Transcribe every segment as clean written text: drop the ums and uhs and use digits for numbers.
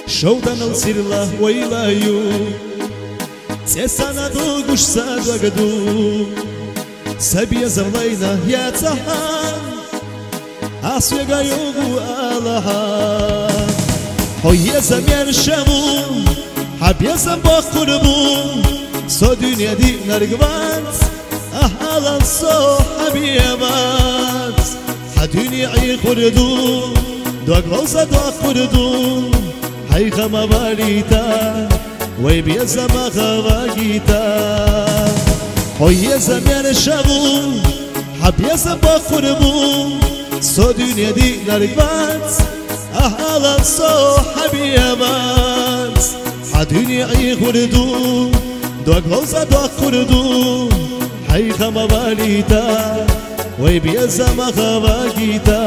شودا نوسير الله ويلايو تسانا دوغوش ساد وقدو سبيا زرلينا يا تحان أسويقا يوغو آلها هويا زميان الشامو حبيا زنبا قربو سو دنيا دي نرقبات أهلا سو حبيبات حدنيا عي قردو دوغ غوزة دوغ قردو هاي خما باليتا ويبيا زما خواجيتا هويا زميان الشامو حبيا زنبا قربو سو دنيا دي نرقبات أهلا سو حبيبات حدنيا عي قردو دوغ غوزة دوغ قردو هاي خما باليتا ويبيا زما خواجيتا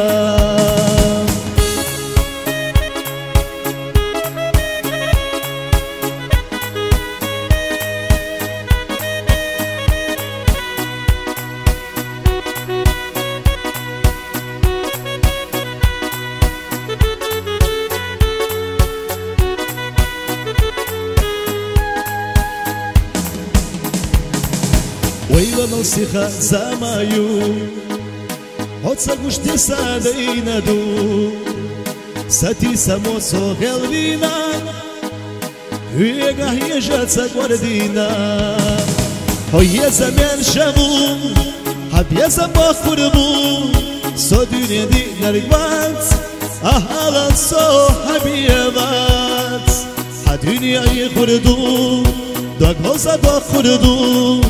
ويلا نوسيخا زمايو هوتسا قشتي سادينا دو ساتي ساموسو غلبينا ويقا هي جاتسا قوردينا هويا زمان شامو حبيا زنبا قربو سو دنيا دي نرقبات أهلا سو حبيبات حدنيا عي قردو دوغ غوزة دوغ قردو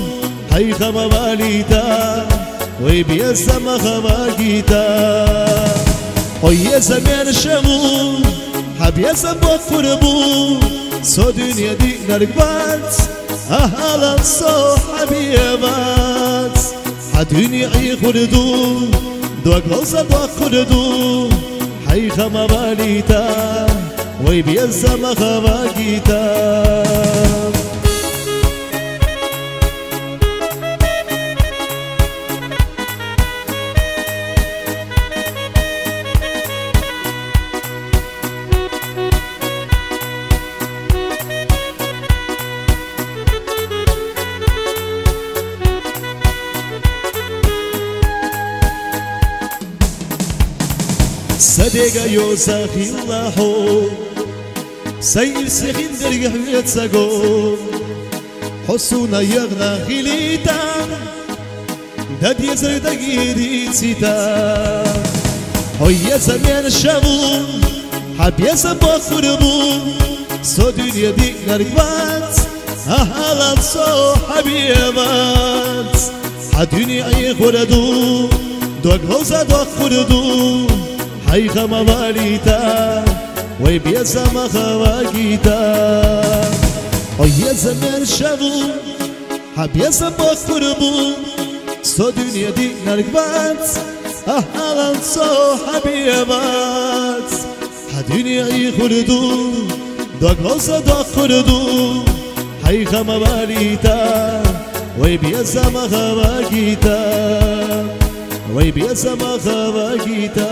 هاي خما باليتا ويبيا زما خواجيتا هويا زمان الشامو حبيا زنبا قربو سو دنيا دي نرقبات أهلا سو حبيبات حدنيا عي قردو دوغ غوزة دوغ قردو هاي خما باليتا ويبيا زما خواجيتا صديقا يوسا خلاحو سير سخين درق حويت ساقو حسونا يغنى خليتا داد يزر دقيري تسيتا هويا زمان الشامو حبيا زنبا قربو سو دنيا دي نرقبات أهلا سو حبيبات حدنيا عي قردو دوغ غوزة دوغ قردو هاي خما باليتا ويبيا زما خواجيتا هويا زمان شامو حبيا زنبا قربو سو دنيا دي نرقبات أهلا سو حبيبات حدنيا عي قردو دوغ غوزة دوغ قردو هاي خما باليتا ويبيا زما خواجيتا ويبيا زما خواجيتا